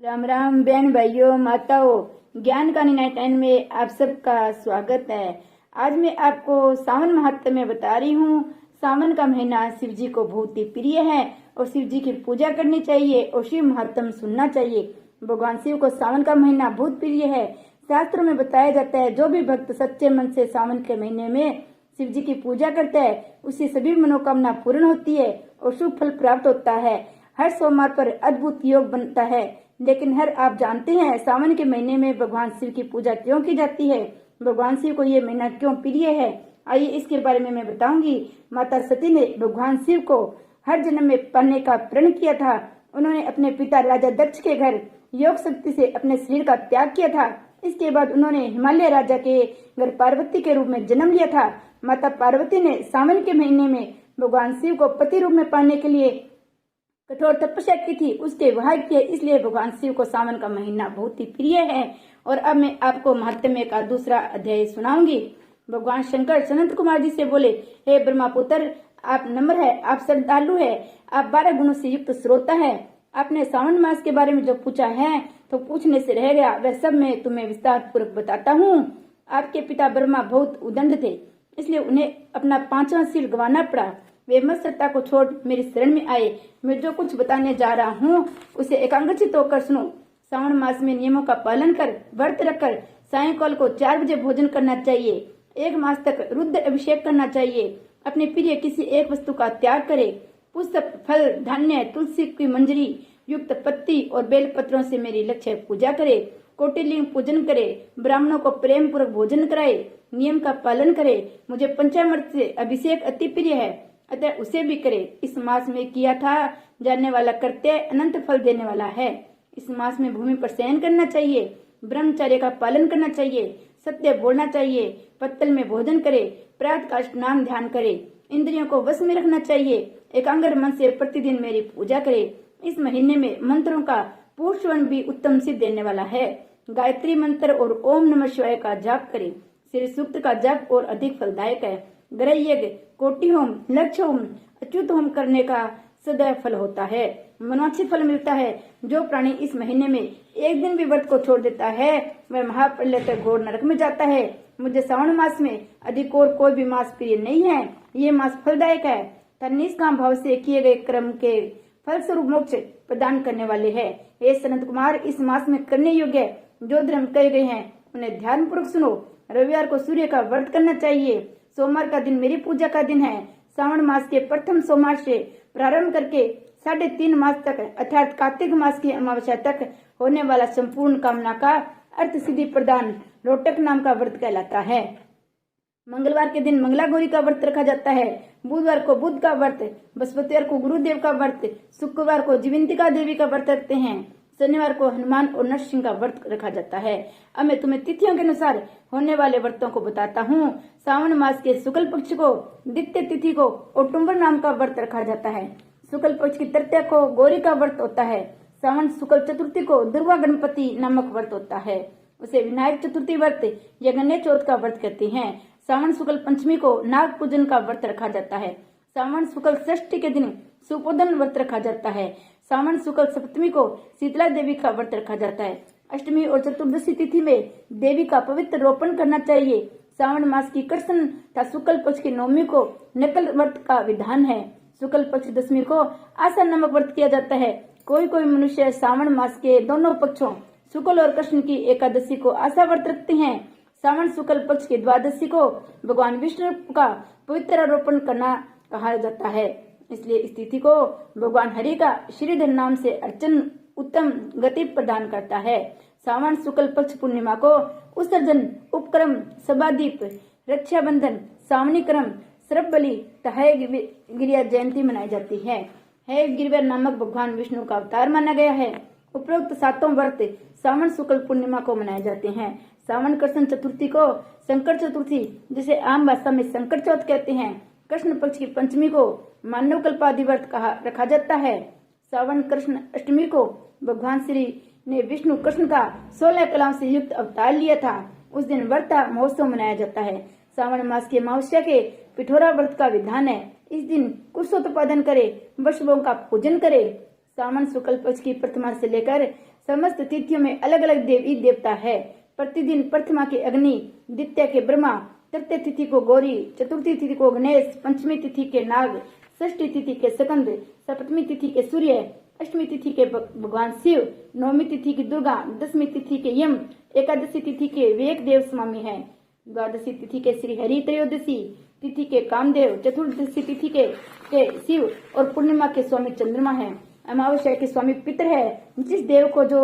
राम राम बहन भाइयों माताओं, ज्ञान का 99 में आप सबका स्वागत है। आज मैं आपको सावन महात्म्य में बता रही हूँ। सावन का महीना शिव जी को बहुत ही प्रिय है और शिव जी की पूजा करनी चाहिए और शिव महात्म्य सुनना चाहिए। भगवान शिव को सावन का महीना बहुत प्रिय है। शास्त्रों में बताया जाता है जो भी भक्त सच्चे मन से सावन के महीने में शिव जी की पूजा करता है उसकी सभी मनोकामना पूर्ण होती है और शुभ फल प्राप्त होता है। हर सोमवार पर अद्भुत योग बनता है। लेकिन हर आप जानते हैं सावन के महीने में भगवान शिव की पूजा क्यों की जाती है, भगवान शिव को ये महीना क्यों प्रिय है, आइए इसके बारे में मैं बताऊंगी। माता सती ने भगवान शिव को हर जन्म में पाने का प्रण किया था। उन्होंने अपने पिता राजा दक्ष के घर योग शक्ति से अपने शरीर का त्याग किया था। इसके बाद उन्होंने हिमालय राजा के घर पार्वती के रूप में जन्म लिया था। माता पार्वती ने सावन के महीने में भगवान शिव को पति रूप में पाने के लिए कठोर तपस्या की थी, उसके वहां किए, इसलिए भगवान शिव को सावन का महीना बहुत ही प्रिय है। और अब मैं आपको महात्म्य का दूसरा अध्याय सुनाऊंगी। भगवान शंकर सनत कुमार जी से बोले, हे ब्रह्मा पुत्र, आप नम्र है, आप श्रद्धालु है, आप 12 गुणों से युक्त श्रोता है। आपने सावन मास के बारे में जो पूछा है तो पूछने से रह गया, वह सब मैं तुम्हें विस्तार पूर्वक बताता हूँ। आपके पिता ब्रह्मा बहुत उदंड थे, इसलिए उन्हें अपना 5वां सिर गंवाना पड़ा। वे मत्सरता को छोड़ मेरी शरण में आए। मैं जो कुछ बताने जा रहा हूँ उसे एकाग्रचित्त होकर सुनो। सावन मास में नियमों का पालन कर व्रत रखकर सायंकाल को 4 बजे भोजन करना चाहिए। 1 मास तक रुद्र अभिषेक करना चाहिए। अपने प्रिय किसी एक वस्तु का त्याग करे। पुष्प, फल, धान्य, तुलसी की मंजरी युक्त पत्ती और बेल पत्रों से मेरी लक्ष्य पूजा करे। कोटिलिंग पूजन करे। ब्राह्मणों को प्रेम पूर्वक भोजन कराए। नियम का पालन करे। मुझे पंचामृत से अभिषेक अति प्रिय है, अतः उसे भी करे। इस मास में किया था जानने वाला कृत्य अनंत फल देने वाला है। इस मास में भूमि पर शयन करना चाहिए। ब्रह्मचर्य का पालन करना चाहिए। सत्य बोलना चाहिए। पत्तल में भोजन करे। प्रातः का स्नान ध्यान करे। इंद्रियों को वश में रखना चाहिए। एकाग्र मन से प्रतिदिन मेरी पूजा करे। इस महीने में मंत्रों का पुष्पवन भी उत्तम सिद्ध देने वाला है। गायत्री मंत्र और ओम नमः शिवाय का जाप करे। श्री सूक्त का जाप और अधिक फलदायक है। ग्रह यज्ञ, कोटि होम, लक्ष्य होम, अच्युत होम करने का सदैव फल होता है। मनोवांछित फल मिलता है। जो प्राणी इस महीने में एक दिन भी व्रत को छोड़ देता है वह महाप्रलय तक घोर नरक में जाता है। मुझे श्रावण मास में अधिक और कोई भी मास प्रिय नहीं है। ये मास फलदायक है तथा निष्काम भाव से किए गए कर्म के फलस्वरूप मोक्ष प्रदान करने वाले है। हे सनत कुमार, इस मास में करने योग्य जो धर्म कहे गए हैं उन्हें ध्यान पूर्वक सुनो। रविवार को सूर्य का व्रत करना चाहिए। सोमवार का दिन मेरी पूजा का दिन है। श्रावण मास के प्रथम सोमवार से प्रारंभ करके 3.5 मास तक अर्थात कार्तिक मास की अमावस्या तक होने वाला संपूर्ण कामना का अर्थ सिद्धि प्रदान रोटक नाम का व्रत कहलाता है। मंगलवार के दिन मंगला गौरी का व्रत रखा जाता है। बुधवार को बुध का व्रत, बृहस्पतिवार को गुरुदेव का व्रत, शुक्रवार को जीवंतिका देवी का व्रत रखते हैं। शनिवार को हनुमान और नरसिंह का व्रत रखा जाता है। अब मैं तुम्हें तिथियों के अनुसार होने वाले व्रतों को बताता हूँ। सावन मास के शुक्ल पक्ष को द्वितीय तिथि को औटुंबर नाम का व्रत रखा जाता है। शुक्ल पक्ष की तृतीया को गौरी का व्रत होता है। सावन शुक्ल चतुर्थी को दुर्गा गणपति नामक व्रत होता है। उसे विनायक चतुर्थी व्रत या गणेश चौथ का व्रत कहते हैं। सावन शुक्ल पंचमी को नाग पूजन का व्रत रखा जाता है। सावन शुक्ल षष्ठी के दिन सुपोधन व्रत रखा जाता है। सावन शुक्ल सप्तमी को शीतला देवी का व्रत रखा जाता है। अष्टमी और चतुर्दशी तिथि में देवी का पवित्र रोपण करना चाहिए। सावन मास की कृष्ण तथा शुक्ल पक्ष की नवमी को नकल व्रत का विधान है। शुक्ल पक्ष दशमी को आशा नामक व्रत किया जाता है। कोई कोई मनुष्य सावन मास के दोनों पक्षों शुक्ल और कृष्ण की एकादशी को आशा व्रत रखते हैं। सावन शुक्ल पक्ष की द्वादशी को भगवान विष्णु का पवित्र आरोपण करना कहा जाता है, इसलिए इस तिथि को भगवान हरि का श्रीधर नाम से अर्चन उत्तम गति प्रदान करता है। सावन शुक्ल पक्ष पूर्णिमा को उत्सर्जन, उपक्रम, सभादीप, रक्षाबंधन, सावनी क्रम, श्रभ बलि तथा गिरिया जयंती मनाई जाती है। है गिरिवर नामक भगवान विष्णु का अवतार माना गया है। उपरोक्त 7 व्रत सावन शुक्ल पूर्णिमा को मनाए जाते हैं। सावन कृष्ण चतुर्थी को संकट चतुर्थी, जिसे आम भाषा में संकट चौथ कहते हैं, कृष्ण पक्ष की पंचमी को मानव कल्पादि व्रत रखा जाता है। सावन कृष्ण अष्टमी को भगवान श्री ने विष्णु कृष्ण का 16 कलाओं से युक्त अवतार लिया था। उस दिन व्रत महोत्सव मनाया जाता है। सावन मास के अमावस्या के पिठोरा व्रत का विधान है। इस दिन कुशोत्पादन करे, वृषभों का पूजन करे। सावन शुक्ल पक्ष की प्रथमा से लेकर समस्त तिथियों में अलग अलग देवी देवता है। प्रतिदिन प्रथमा के अग्नि, द्वितीय के ब्रह्मा, तृतीय तिथि को गौरी, चतुर्थी तिथि को गणेश, पंचमी तिथि के नाग, षष्ठी तिथि के स्कंद, सप्तमी तिथि के सूर्य, अष्टमी तिथि के भगवान शिव, नौमी तिथि की दुर्गा, दसवीं तिथि के यम, एकादशी तिथि के विवेक देव स्वामी है, द्वादशी तिथि के श्री हरि, त्रयोदशी तिथि के कामदेव, चतुर्दशी तिथि के शिव और पूर्णिमा के स्वामी चंद्रमा है। अमावस्या के स्वामी पितर है। जिस देव को जो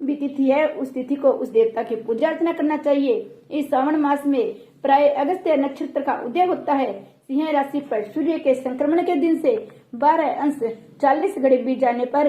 भी तिथि है उस तिथि को उस देवता की पूजा अर्चना करना चाहिए। इस श्रावण मास में प्राय अगस्त्य नक्षत्र का उदय होता है। सिंह राशि पर सूर्य के संक्रमण के दिन से 12:40 बीत जाने पर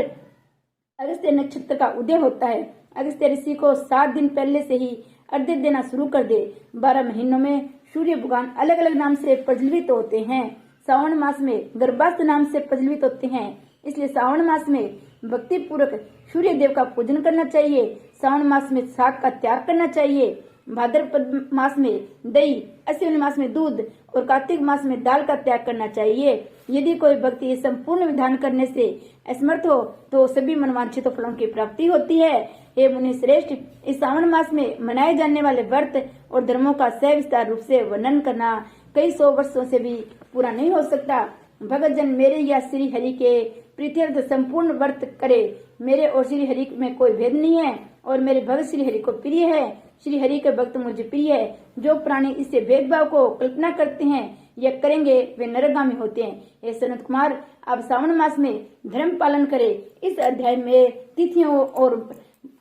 अगस्त्य नक्षत्र का उदय होता है। अगस्त्य ऋषि को 7 दिन पहले से ही अर्घ्य देना शुरू कर दे। 12 महीनों में सूर्य भगवान अलग अलग नाम से प्रज्वलित होते हैं। श्रावण मास में गर्भास्थ नाम से प्रज्वलित होते हैं। इसलिए श्रावण मास में भक्ति पूर्वक सूर्य देव का पूजन करना चाहिए। श्रावण मास में शाक का त्याग करना चाहिए। भाद्रपद मास में दही, अश्विन मास में दूध और कार्तिक मास में दाल का त्याग करना चाहिए। यदि कोई भक्ति संपूर्ण विधान करने से असमर्थ हो तो सभी मनवांछित फलों की प्राप्ति होती है। हे मुनि श्रेष्ठ, इस श्रावण मास में मनाए जाने वाले व्रत और धर्मों का सविस्तार रूप से वर्णन करना कई 100 वर्षों से भी पूरा नहीं हो सकता। भगत जन मेरे या श्री हरि के प्रीत्यर्थ संपूर्ण व्रत करे। मेरे और श्री हरि में कोई भेद नहीं है और मेरे भगत श्री हरि को प्रिय है। श्री हरि के भक्त मुझे प्रिय है। जो प्राणी इससे भेदभाव को कल्पना करते हैं या करेंगे वे नरकगामी होते हैं। हे सनत कुमार, आप श्रावण मास में धर्म पालन करें। इस अध्याय में तिथियों और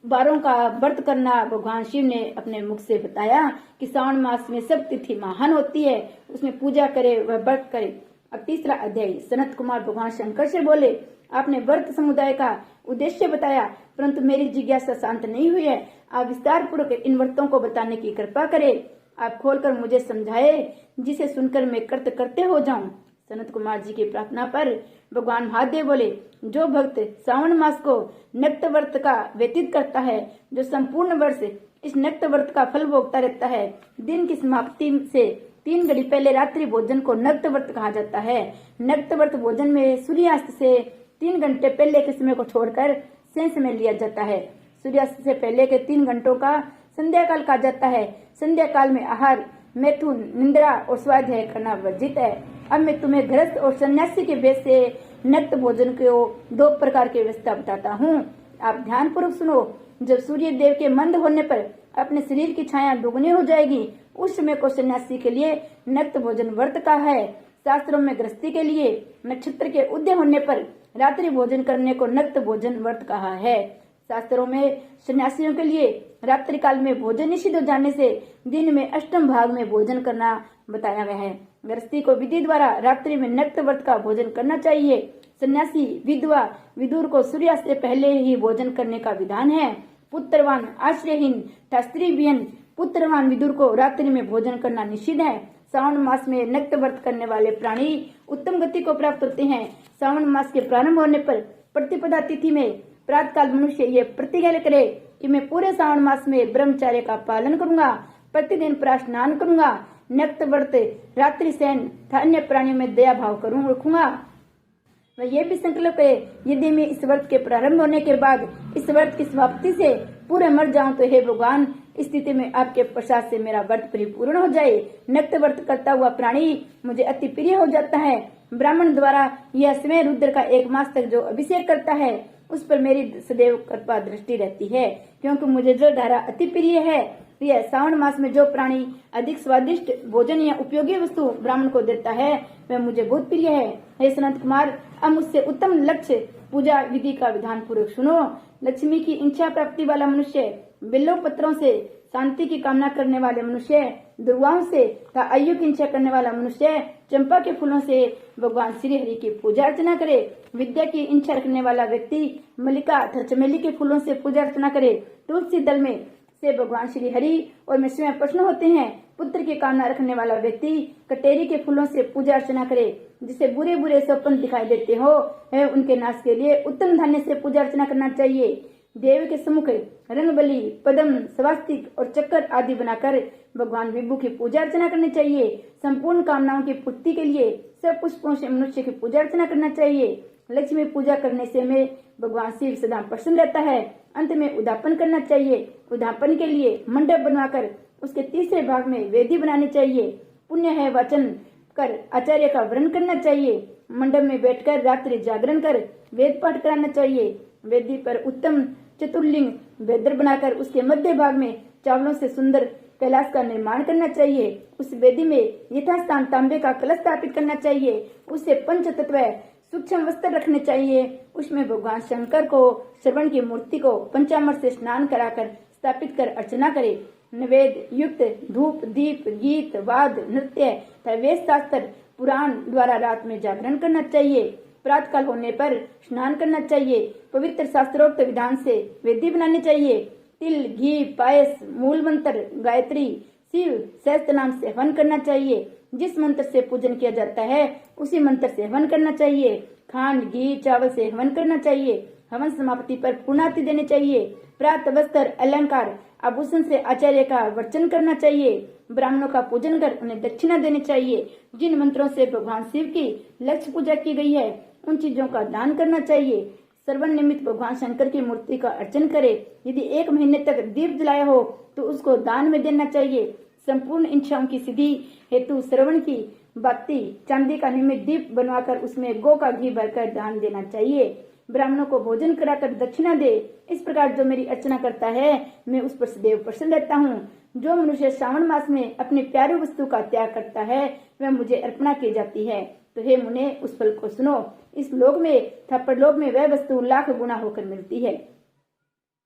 वारों का व्रत करना भगवान शिव ने अपने मुख से बताया कि श्रावण मास में सब तिथि महान होती है, उसमें पूजा करे वह व्रत करे। अब तीसरा अध्याय। सनत कुमार भगवान शंकर से बोले, आपने व्रत समुदाय का उद्देश्य बताया, परंतु मेरी जिज्ञासा शांत नहीं हुई है। आप विस्तार पूर्वक इन व्रतों को बताने की कृपा करें। आप खोलकर मुझे समझाए, जिसे सुनकर मैं कृत करते हो जाऊं। सनत कुमार जी की प्रार्थना पर भगवान महादेव बोले, जो भक्त श्रावण मास को नक्त व्रत का व्यतीत करता है, जो संपूर्ण वर्ष इस नक्त व्रत का फल भोगता रहता है, दिन की समाप्ति से 3 घड़ी पहले रात्रि भोजन को नक्त व्रत कहा जाता है। नक्त व्रत भोजन में सूर्यास्त से 3 घंटे पहले के समय को छोड़कर शेष समय लिया जाता है। सूर्यास्त से पहले के 3 घंटों का संध्या काल कहा जाता है। संध्या काल में आहार, मैथुन, निंद्रा और स्वाध्याय करना वर्जित है। अब मैं तुम्हें गृहस्थ और सन्यासी के भेद से नक्त भोजन को 2 प्रकार की व्यवस्था बताता हूँ। आप ध्यान पूर्वक सुनो। जब सूर्य देव के मंद होने पर अपने शरीर की छाया दुगनी हो जाएगी, उस समय को सन्यासी के लिए नक्त भोजन व्रत का है। शास्त्रों में गृहस्थी के लिए नक्षत्र के उदय होने पर रात्रि भोजन करने को नक्त भोजन व्रत कहा है। शास्त्रों में सन्यासियों के लिए रात्रि काल में भोजन निषिद्ध हो जाने से दिन में अष्टम भाग में भोजन करना बताया गया है। गृहस्थी को विधि द्वारा रात्रि में नक्त व्रत का भोजन करना चाहिए। सन्यासी, विधवा, विदुर को सूर्यास्त से पहले ही भोजन करने का विधान है। पुत्रवान, आश्रयहीन तथा स्त्री विहीन पुत्रवान विदुर को रात्रि में भोजन करना निषिद्ध है। श्रावण मास में नक्त व्रत करने वाले प्राणी उत्तम गति को प्राप्त होते हैं। श्रावण मास के प्रारंभ होने पर प्रतिपदा तिथि में प्रातःकाल मनुष्य ये प्रतिज्ञा करे कि मैं पूरे श्रावण मास में ब्रह्मचर्य का पालन करूंगा, प्रतिदिन प्रातःस्नान करूंगा, नक्त व्रत, रात्रि शयन तथा अन्य प्राणियों में दया भाव रखूंगा। वह यह भी संकल्प करे, यदि मैं इस व्रत के प्रारंभ होने के बाद इस व्रत की समाप्ति से पूरे मर जाऊं तो हे भगवान, इस स्थिति में आपके प्रसाद से मेरा व्रत परिपूर्ण हो जाए। नक्त व्रत करता हुआ प्राणी मुझे अति प्रिय हो जाता है। ब्राह्मण द्वारा यह स्वयं रुद्र का 1 मास तक जो अभिषेक करता है उस पर मेरी सदैव कृपा दृष्टि रहती है, क्योंकि मुझे जो धारा अति प्रिय है। यह श्रावण मास में जो प्राणी अधिक स्वादिष्ट भोजन या उपयोगी वस्तु ब्राह्मण को देता है वह मुझे बहुत प्रिय है। हे सनत कुमार, अब मुझसे उत्तम लक्ष्य पूजा विधि का विधान पूर्वक सुनो। लक्ष्मी की इच्छा प्राप्ति वाला मनुष्य, बिल्व पत्रों से शांति की कामना करने वाले मनुष्य, दुर्वाओं से तथा आयु की इच्छा करने वाला मनुष्य चंपा के फूलों से भगवान श्री हरि की पूजा अर्चना करे। विद्या की इच्छा रखने वाला व्यक्ति मल्लिका तथा चमेली के फूलों से पूजा अर्चना करे। तुलसी दल में से भगवान श्री हरि और में स्वयं प्रसन्न होते हैं। पुत्र की कामना रखने वाला व्यक्ति कटेरी के फूलों से पूजा अर्चना करे। जिसे बुरे बुरे स्वप्न दिखाई देते हो वह उनके नाश के लिए उत्तम धान्य से पूजा अर्चना करना चाहिए। देव के सम्मुख रंगबली, पद्म, स्वास्तिक और चक्कर आदि बनाकर भगवान विभु की पूजा अर्चना करनी चाहिए। संपूर्ण कामनाओं की पूर्ति के लिए सब पुष्पों से मनुष्य की पूजा अर्चना करना चाहिए। लक्ष्मी पूजा करने से में भगवान शिव सदा प्रसन्न रहता है। अंत में उद्यापन करना चाहिए। उद्यापन के लिए मंडप बनवाकर उसके तीसरे भाग में वेदी बनानी चाहिए। पुण्य है वचन कर आचार्य का वर्ण करना चाहिए। मंडप में बैठकर रात्रि जागरण कर वेद पाठ कराना चाहिए। वेदी पर उत्तम चतुर्लिंग वेदर बनाकर उसके मध्य भाग में चावलों से सुंदर कैलाश का निर्माण करना चाहिए। उस वेदी में यथास्थान तांबे का कलश स्थापित करना चाहिए। उसे पंच तत्व सूक्ष्म वस्त्र रखने चाहिए। उसमें भगवान शंकर को श्रवण की मूर्ति को पंचामृत से स्नान कराकर स्थापित कर अर्चना करे। नैवेद्य युक्त धूप दीप गीत वाद नृत्य तथा वेद शास्त्र पुराण द्वारा रात में जागरण करना चाहिए। प्रातः काल होने पर स्नान करना चाहिए। पवित्र शास्त्रोक्त विधान से वेदी बनानी चाहिए। तिल घी पायस मूल मंत्र गायत्री शिव सहस्त्र नाम से हवन करना चाहिए। जिस मंत्र से पूजन किया जाता है उसी मंत्र से हवन करना चाहिए। खांड घी चावल से हवन करना चाहिए। हवन समाप्ति पर पूर्णाहुति देनी चाहिए। प्रातः वस्त्र अलंकार आभूषण से आचार्य का वर्चन करना चाहिए। ब्राह्मणों का पूजन कर उन्हें दक्षिणा देनी चाहिए। जिन मंत्रों से भगवान शिव की लक्ष्य पूजा की गई है उन चीजों का दान करना चाहिए। श्रवण निमित्त भगवान शंकर की मूर्ति का अर्चन करे। यदि 1 महीने तक दीप जलाया हो तो उसको दान में देना चाहिए। संपूर्ण इच्छाओं की सिद्धि हेतु श्रवण की बाती चांदी का निमित्त दीप बनवाकर उसमें गौ का घी भरकर दान देना चाहिए। ब्राह्मणों को भोजन कराकर दक्षिणा दे। इस प्रकार जो मेरी अर्चना करता है मैं उस पर सदैव प्रसन्न रहता हूँ। जो मनुष्य श्रावण मास में अपनी प्यारी वस्तु का त्याग करता है वह मुझे अर्पणा की जाती है। तो हे मुने उस फल को सुनो। इस लोक में तथा परलोक में वह वस्तु लाख गुना होकर मिलती है।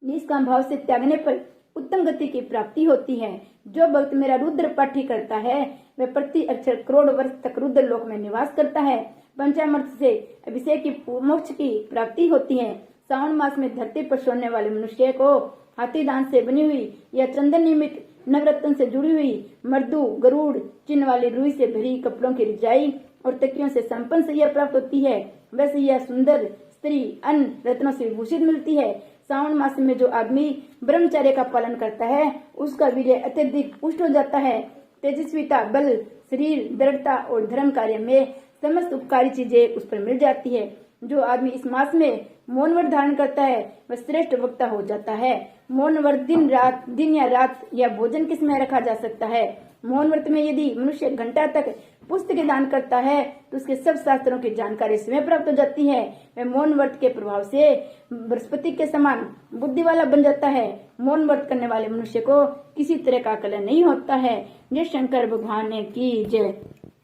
निष्काम भाव से त्यागने पर उत्तम गति की प्राप्ति होती है। जो भक्त मेरा रुद्र पाठी करता है वह प्रति अक्षर करोड़ वर्ष तक रुद्र लोक में निवास करता है। पंचामृत से अभिषेक की मोक्ष की प्राप्ति होती है। सावन मास में धरती पर सोने वाले मनुष्य को हाथी दांत से बनी हुई या चंदन निमित्त नवरत्न से जुड़ी हुई मर्दू गरुड़ चिन्ह वाली रुई से भरी कपड़ों की रजाई और तकियों से संपन्न सैया प्राप्त होती है। वैसे यह सुंदर स्त्री अन्य रत्नों से विभूषित मिलती है। सावन मास में जो आदमी ब्रह्मचर्य का पालन करता है उसका वीर्य अत्यधिक पुष्ट हो जाता है। तेजस्विता बल शरीर दृढ़ता और धर्म कार्य में समस्त उपकारी चीजें उस पर मिल जाती है। जो आदमी इस मास में मौन व्रत धारण करता है वह श्रेष्ठ वक्ता हो जाता है। मौन व्रत दिन या रात या भोजन के समय रखा जा सकता है। मौन व्रत में यदि मनुष्य घंटा तक पुस्तक दान करता है तो उसके सब शास्त्रों की जानकारी स्वयं प्राप्त हो जाती है। वह मौन व्रत के प्रभाव से बृहस्पति के समान बुद्धि वाला बन जाता है। मौन व्रत करने वाले मनुष्य को किसी तरह का कलह नहीं होता है। जय शंकर भगवान की जय।